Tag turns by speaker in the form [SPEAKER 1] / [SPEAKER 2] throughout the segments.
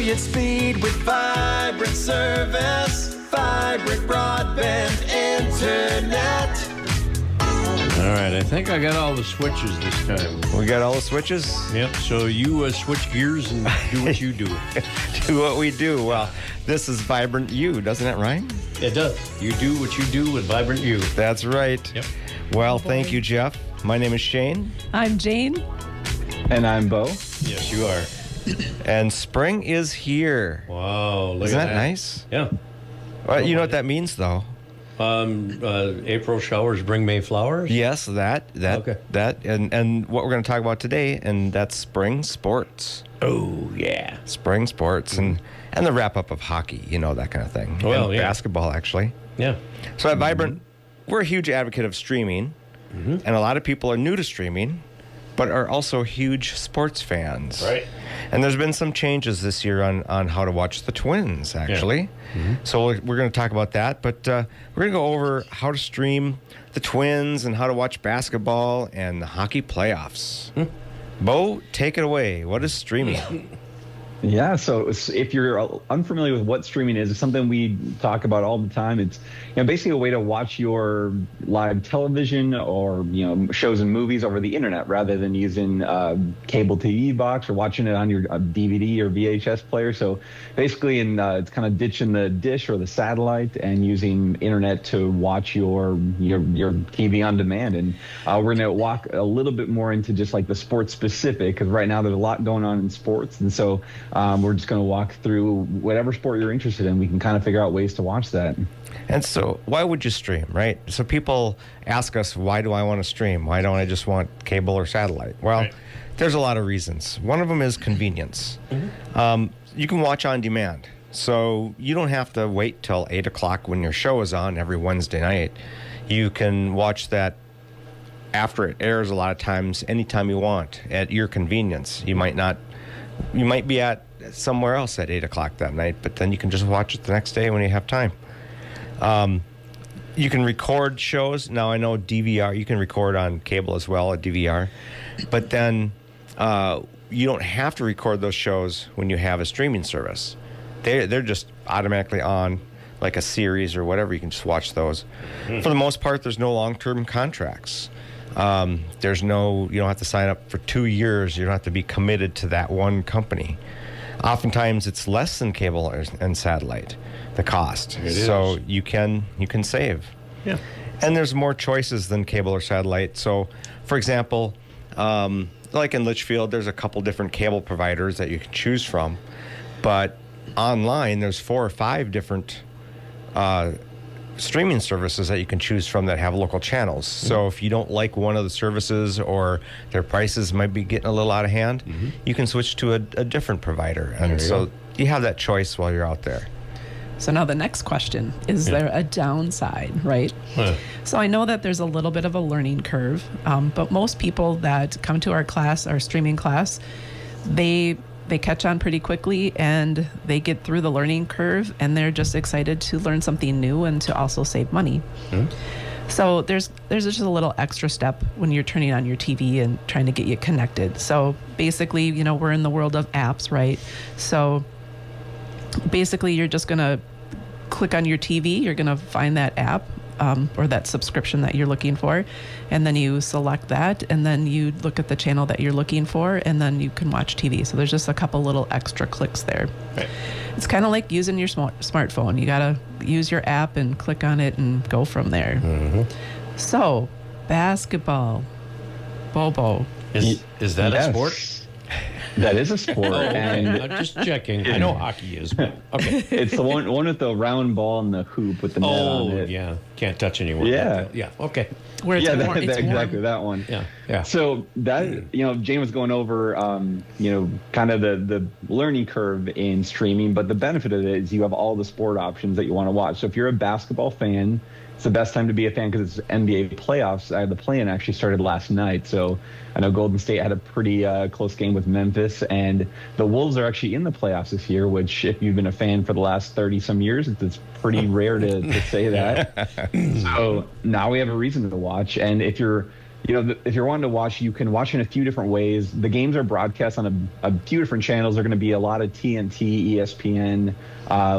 [SPEAKER 1] brilliant speed with vibrant service, vibrant broadband internet.
[SPEAKER 2] All right, I think I got all the switches this time.
[SPEAKER 3] We got all the switches?
[SPEAKER 2] Yep, so you switch gears and do what you do.
[SPEAKER 3] Do what we do. Well, this is Vibrant You, doesn't it rhyme?
[SPEAKER 2] It does. You do what you do with Vibrant You.
[SPEAKER 3] That's right.
[SPEAKER 2] Yep.
[SPEAKER 3] Well, thank you, Jeff. My name is Shane.
[SPEAKER 4] I'm Jane.
[SPEAKER 5] And I'm Bo.
[SPEAKER 2] Yes, you are.
[SPEAKER 3] And spring is here.
[SPEAKER 2] Wow, look
[SPEAKER 3] Isn't
[SPEAKER 2] at
[SPEAKER 3] that nice?
[SPEAKER 2] Yeah.
[SPEAKER 3] Well, you know what that means, though?
[SPEAKER 2] April showers bring May flowers?
[SPEAKER 3] Yes, that, and what we're going to talk about today, and that's spring sports.
[SPEAKER 2] Oh, yeah.
[SPEAKER 3] Spring sports, and the wrap-up of hockey, that kind of thing.
[SPEAKER 2] Well,
[SPEAKER 3] and
[SPEAKER 2] yeah.
[SPEAKER 3] Basketball, actually.
[SPEAKER 2] Yeah.
[SPEAKER 3] So at Vibrant, we're a huge advocate of streaming, and a lot of people are new to streaming, but are also huge sports fans.
[SPEAKER 2] Right.
[SPEAKER 3] And there's been some changes this year on how to watch the Twins, actually. Yeah. So we're going to talk about that, but we're going to go over how to stream the Twins and how to watch basketball and the hockey playoffs. Bo, take it away. What is streaming?
[SPEAKER 5] Yeah, so if you're unfamiliar with what streaming is, it's something we talk about all the time. It's basically a way to watch your live television or shows and movies over the internet rather than using cable TV box or watching it on your DVD or VHS player. So basically, it's kind of ditching the dish or the satellite and using internet to watch your TV on demand. And we're going to walk a little bit more into just like the sports specific, because right now there's a lot going on in sports, and so. We're just going to walk through whatever sport you're interested in. We can kind of figure out ways to watch that.
[SPEAKER 3] And so why would you stream, right? So people ask us, why do I want to stream? Why don't I just want cable or satellite? Well, There's a lot of reasons. One of them is convenience. You can watch on demand. So you don't have to wait till 8 o'clock when your show is on every Wednesday night. You can watch that after it airs a lot of times, anytime you want, at your convenience. You might be at somewhere else at 8 o'clock that night, but then you can just watch it the next day when you have time. You can record shows. Now, I know DVR, you can record on cable as well, a DVR, but then you don't have to record those shows when you have a streaming service. They're just automatically on, like a series or whatever. You can just watch those. For the most part, there's no long-term contracts. You don't have to sign up for 2 years. You don't have to be committed to that one company. Oftentimes it's less than cable and satellite, the cost. So you can save.
[SPEAKER 2] Yeah.
[SPEAKER 3] And there's more choices than cable or satellite. So, for example, like in Litchfield, there's a couple different cable providers that you can choose from. But online, there's 4 or 5 different streaming services that you can choose from that have local channels. So if you don't like one of the services or their prices might be getting a little out of hand, you can switch to a different provider. And so you have that choice while you're out there.
[SPEAKER 4] So now the next question, is there a downside, right? So I know that there's a little bit of a learning curve, but most people that come to our class, our streaming class, they catch on pretty quickly and they get through the learning curve and they're just excited to learn something new and to also save money. So there's just a little extra step when you're turning on your TV and trying to get you connected. So basically, we're in the world of apps, right? So basically you're just going to click on your TV, you're going to find that app or that subscription that you're looking for, and then you select that, and then you look at the channel that you're looking for, and then you can watch TV. So there's just a couple little extra clicks there. Right. It's kind of like using your smartphone. You got to use your app and click on it and go from there. So, basketball. Bobo.
[SPEAKER 2] Is that a sport?
[SPEAKER 5] That is a sport. And
[SPEAKER 2] I'm just checking. I know hockey is, but okay.
[SPEAKER 5] It's the one with the round ball and the hoop with the net on it.
[SPEAKER 2] Oh, yeah. Can't touch anyone.
[SPEAKER 5] Yeah.
[SPEAKER 2] Yeah, okay.
[SPEAKER 4] Where it's warm.
[SPEAKER 5] Exactly, that one.
[SPEAKER 2] Yeah.
[SPEAKER 5] So that, Jane was going over, kind of the learning curve in streaming, but the benefit of it is you have all the sport options that you want to watch. So if you're a basketball fan, it's the best time to be a fan because it's NBA playoffs. The play-in actually started last night. So I know Golden State had a pretty close game with Memphis, and the Wolves are actually in the playoffs this year, which if you've been a fan for the last 30-some years, it's pretty rare to say that. So now we have a reason to watch. And if you're If you're wanting to watch, you can watch in a few different ways. The games are broadcast on a few different channels. They're going to be a lot of TNT, ESPN.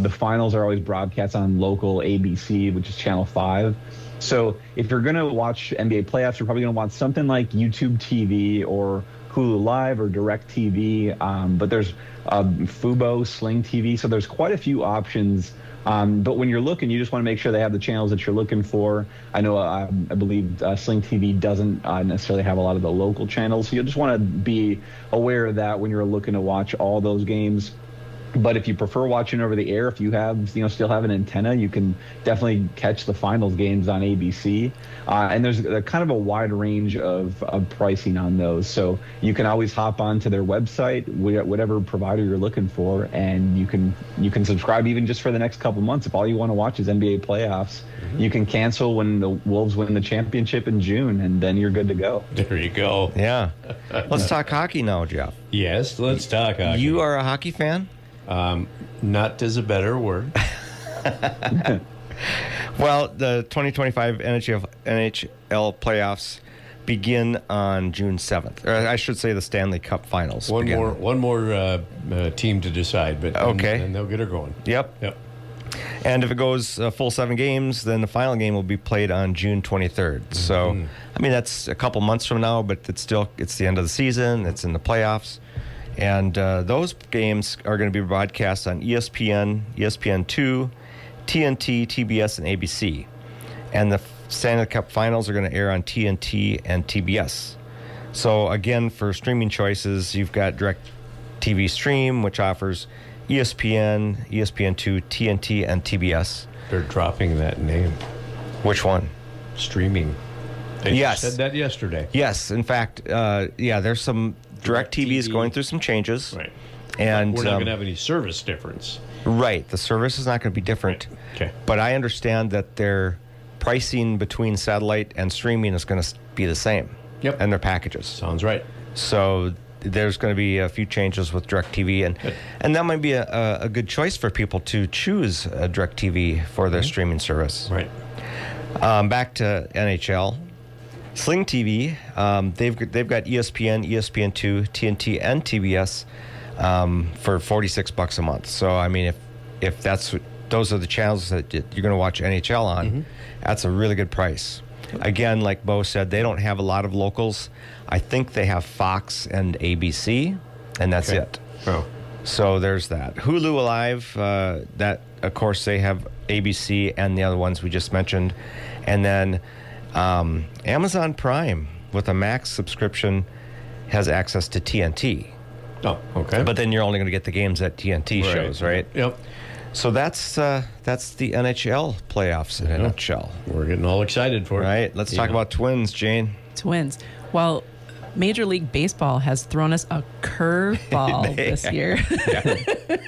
[SPEAKER 5] The finals are always broadcast on local ABC, which is Channel 5. So if you're going to watch NBA playoffs, you're probably going to want something like YouTube TV or Hulu Live or DirecTV. But there's Fubo, Sling TV. So there's quite a few options. But when you're looking, you just want to make sure they have the channels that you're looking for. I know, I believe Sling TV doesn't necessarily have a lot of the local channels. So you'll just want to be aware of that when you're looking to watch all those games. But if you prefer watching over the air, if you have, still have an antenna, you can definitely catch the finals games on ABC. And there's kind of a wide range of pricing on those. So you can always hop onto their website, whatever provider you're looking for, and you can subscribe even just for the next couple months. If all you want to watch is NBA playoffs, you can cancel when the Wolves win the championship in June, and then you're good to go.
[SPEAKER 2] There you go.
[SPEAKER 3] Yeah. Let's talk hockey now, Jeff.
[SPEAKER 2] Yes, let's talk hockey.
[SPEAKER 3] You are a hockey fan?
[SPEAKER 2] Not is a better word.
[SPEAKER 3] Well, the 2025 NHL playoffs begin on June 7th. Or I should say the Stanley Cup Finals.
[SPEAKER 2] One more team to decide, but then they'll get her going.
[SPEAKER 3] Yep. And if it goes a full 7 games, then the final game will be played on June 23rd. So, I mean, that's a couple months from now, but it's the end of the season. It's in the playoffs. And those games are going to be broadcast on ESPN, ESPN2, TNT, TBS, and ABC. And the Stanley Cup Finals are going to air on TNT and TBS. So, again, for streaming choices, you've got DirecTV Stream, which offers ESPN, ESPN2, TNT, and TBS.
[SPEAKER 2] They're dropping that name.
[SPEAKER 3] Which one?
[SPEAKER 2] Streaming. They
[SPEAKER 3] Yes.
[SPEAKER 2] said that yesterday.
[SPEAKER 3] Yes. In fact, there's some... DirecTV is going through some changes.
[SPEAKER 2] Right.
[SPEAKER 3] And
[SPEAKER 2] we're not going to have any service difference.
[SPEAKER 3] Right. The service is not going to be different.
[SPEAKER 2] Okay.
[SPEAKER 3] But I understand that their pricing between satellite and streaming is going to be the same.
[SPEAKER 2] Yep.
[SPEAKER 3] And their packages.
[SPEAKER 2] Sounds right.
[SPEAKER 3] So there's going to be a few changes with DirecTV. And that might be a good choice for people to choose DirecTV for their streaming service.
[SPEAKER 2] Right.
[SPEAKER 3] Back to NHL. Sling TV, they've got ESPN, ESPN2, TNT, and TBS for $46 a month. So I mean, if those are the channels that you're going to watch NHL on, that's a really good price. Again, like Bo said, they don't have a lot of locals. I think they have Fox and ABC, and that's it.
[SPEAKER 2] Oh,
[SPEAKER 3] so there's that. Hulu Live, that of course they have ABC and the other ones we just mentioned, and then. Amazon Prime with a Max subscription has access to TNT.
[SPEAKER 2] Oh, okay.
[SPEAKER 3] But then you're only going to get the games at TNT shows, right?
[SPEAKER 2] Yep.
[SPEAKER 3] So that's the NHL playoffs in a nutshell.
[SPEAKER 2] We're getting all excited for it.
[SPEAKER 3] Right. Let's talk about Twins, Jane.
[SPEAKER 4] Twins. Well, Major League Baseball has thrown us a curveball this year.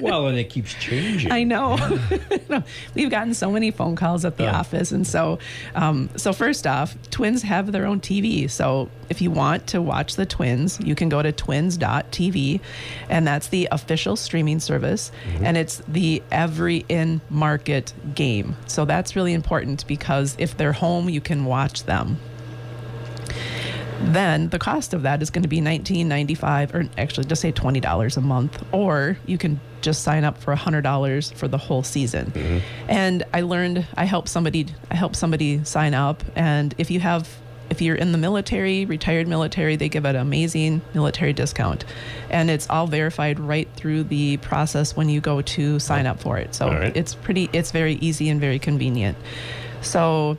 [SPEAKER 2] Well, and it keeps changing.
[SPEAKER 4] I know. We've gotten so many phone calls at the office. And so first off, Twins have their own TV. So if you want to watch the Twins, you can go to twins.tv, and that's the official streaming service. And it's the every in-market game. So that's really important because if they're home, you can watch them. Then the cost of that is going to be $19.95, or actually just say $20 a month, or you can just sign up for $100 for the whole season. And I helped somebody sign up, and if you're in the military, retired military, they give an amazing military discount, and it's all verified right through the process when you go to sign up for it. So it's very easy and very convenient. So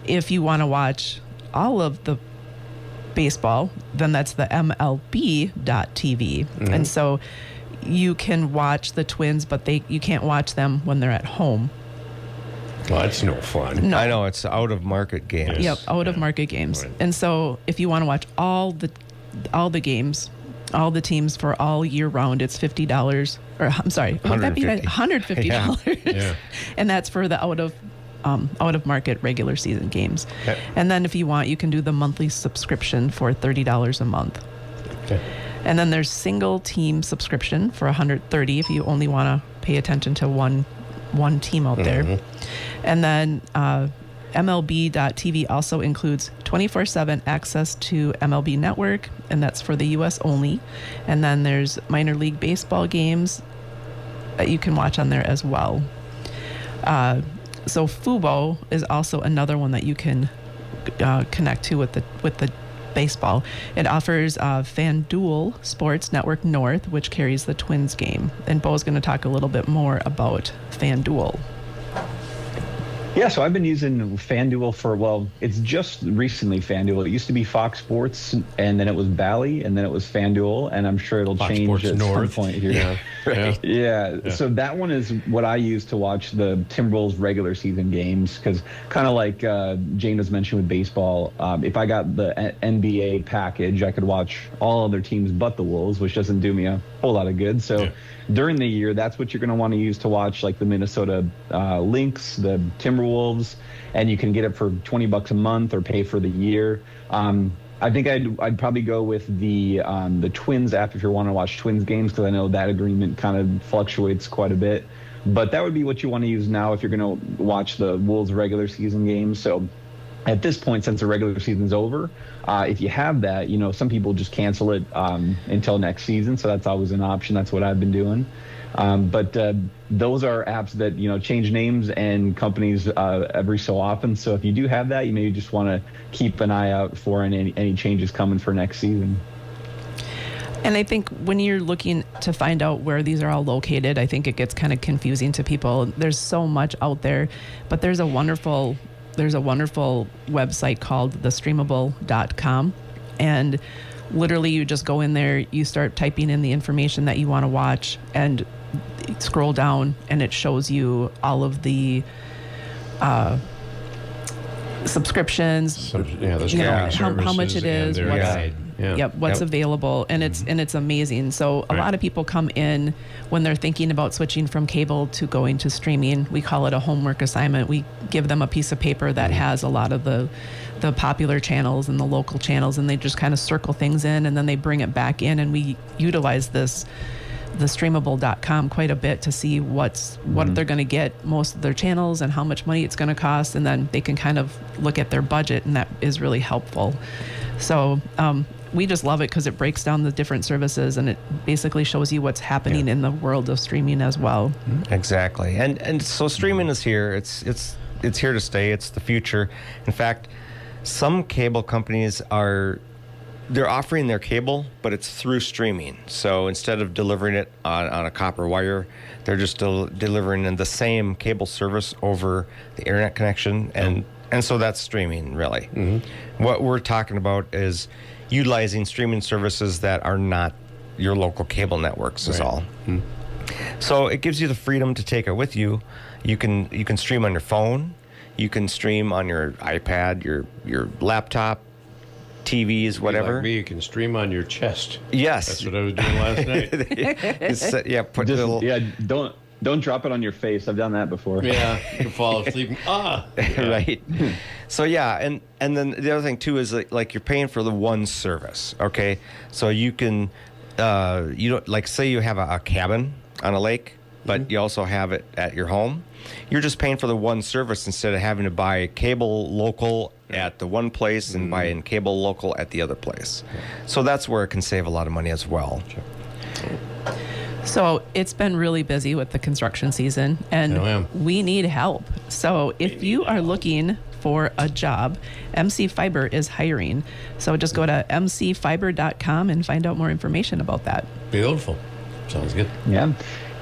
[SPEAKER 4] if you want to watch all of the baseball, then that's the MLB.TV. And so you can watch the Twins, but you can't watch them when they're at home.
[SPEAKER 2] Well, that's no fun.
[SPEAKER 4] No.
[SPEAKER 3] I know, it's out of market games.
[SPEAKER 4] Yep, out of market games.
[SPEAKER 2] Right.
[SPEAKER 4] And so if you want to watch all the games, all the teams for all year round, it's $50. Or I'm sorry, would that be $150?
[SPEAKER 3] Yeah.
[SPEAKER 4] And that's for the out of market regular season games.
[SPEAKER 2] Okay.
[SPEAKER 4] And then if you want, you can do the monthly subscription for $30 a month.
[SPEAKER 2] Okay.
[SPEAKER 4] And then there's single team subscription for $130 if you only want to pay attention to one team out there. And then MLB.TV also includes 24/7 access to MLB Network, and that's for the U.S. only. And then there's minor league baseball games that you can watch on there as well. So Fubo is also another one that you can connect to with the baseball. It offers FanDuel Sports Network North, which carries the Twins game. And Bo's going to talk a little bit more about FanDuel.
[SPEAKER 5] Yeah, so I've been using FanDuel it's just recently FanDuel. It used to be Fox Sports, and then it was Bally, and then it was FanDuel, and I'm sure it'll
[SPEAKER 2] Fox
[SPEAKER 5] change
[SPEAKER 2] Sports
[SPEAKER 5] at
[SPEAKER 2] North.
[SPEAKER 5] some point here.
[SPEAKER 2] Yeah. Right.
[SPEAKER 5] Yeah, so that one is what I use to watch the Timberwolves regular season games, because kind of like Jane was mentioning with baseball, if I got the NBA package, I could watch all other teams but the Wolves, which doesn't do me a whole lot of good. So during the year, that's what you're going to want to use to watch, like the Minnesota Lynx, the Timberwolves, and you can get it for $20 a month or pay for the year. I think I'd probably go with the Twins app if you want to watch Twins games, because I know that agreement kind of fluctuates quite a bit. But that would be what you want to use now if you're going to watch the Wolves regular season games. So at this point, since the regular season's over, if you have that, some people just cancel it until next season. So that's always an option. That's what I've been doing. But those are apps that, change names and companies every so often. So if you do have that, you maybe just want to keep an eye out for any changes coming for next season.
[SPEAKER 4] And I think when you're looking to find out where these are all located, I think it gets kind of confusing to people. There's so much out there, but there's a wonderful website called thestreamable.com, and literally you just go in there, you start typing in the information that you want to watch, and scroll down, and it shows you all of the subscriptions, how much it is, what's available, and it's amazing. So a lot of people come in when they're thinking about switching from cable to going to streaming. We call it a homework assignment. We give them a piece of paper that has a lot of the popular channels and the local channels, and they just kind of circle things in, and then they bring it back in, and we utilize the streamable.com quite a bit to see what they're going to get most of their channels and how much money it's going to cost, and then they can kind of look at their budget, and that is really helpful. So we just love it because it breaks down the different services, and it basically shows you what's happening in the world of streaming as well.
[SPEAKER 3] Exactly. And so streaming is here. It's here to stay. It's the future. In fact, some cable companies they're offering their cable, but it's through streaming. So instead of delivering it on a copper wire, they're just delivering the same cable service over the internet connection, and so that's streaming, really. Mm-hmm. What we're talking about is utilizing streaming services that are not your local cable networks is all. Mm-hmm. So it gives you the freedom to take it with you. You can stream on your phone, you can stream on your iPad, your laptop, TVs, whatever.
[SPEAKER 2] Like me, you can stream on your chest.
[SPEAKER 3] Yes.
[SPEAKER 2] That's what I was doing last night.
[SPEAKER 5] Don't drop it on your face. I've done that before.
[SPEAKER 2] Yeah, you can fall asleep.
[SPEAKER 3] Right. So and then the other thing too is like you're paying for the one service. Okay, so you can say you have a cabin on a lake, but you also have it at your home. You're just paying for the one service instead of having to buy cable local at the one place and buy in cable local at the other place. So that's where it can save a lot of money as well.
[SPEAKER 4] So it's been really busy with the construction season, and we need help. So if you are looking for a job, MC Fiber is hiring. So just go to mcfiber.com and find out more information about that.
[SPEAKER 2] Beautiful. Sounds good.
[SPEAKER 5] Yeah.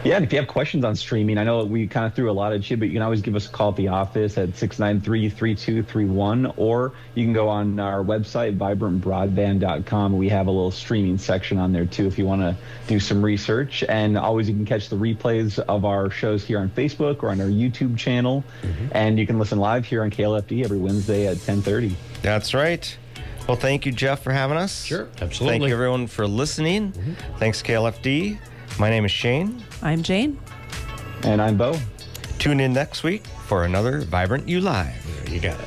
[SPEAKER 5] Yeah, and if you have questions on streaming, I know we kind of threw a lot at you, but you can always give us a call at the office at 693-3231, or you can go on our website, vibrantbroadband.com. We have a little streaming section on there, too, if you want to do some research. And always you can catch the replays of our shows here on Facebook or on our YouTube channel. Mm-hmm. And you can listen live here on KLFD every Wednesday at 10:30.
[SPEAKER 3] That's right. Well, thank you, Jeff, for having us.
[SPEAKER 2] Sure, absolutely.
[SPEAKER 3] Thank you, everyone, for listening. Mm-hmm. Thanks, KLFD. My name is Shane.
[SPEAKER 4] I'm Jane.
[SPEAKER 5] And I'm Bo.
[SPEAKER 3] Tune in next week for another Vibrant You Live.
[SPEAKER 2] You got it.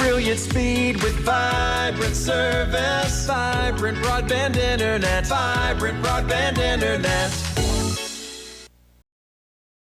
[SPEAKER 1] Brilliant speed with vibrant service. Vibrant broadband internet. Vibrant broadband internet.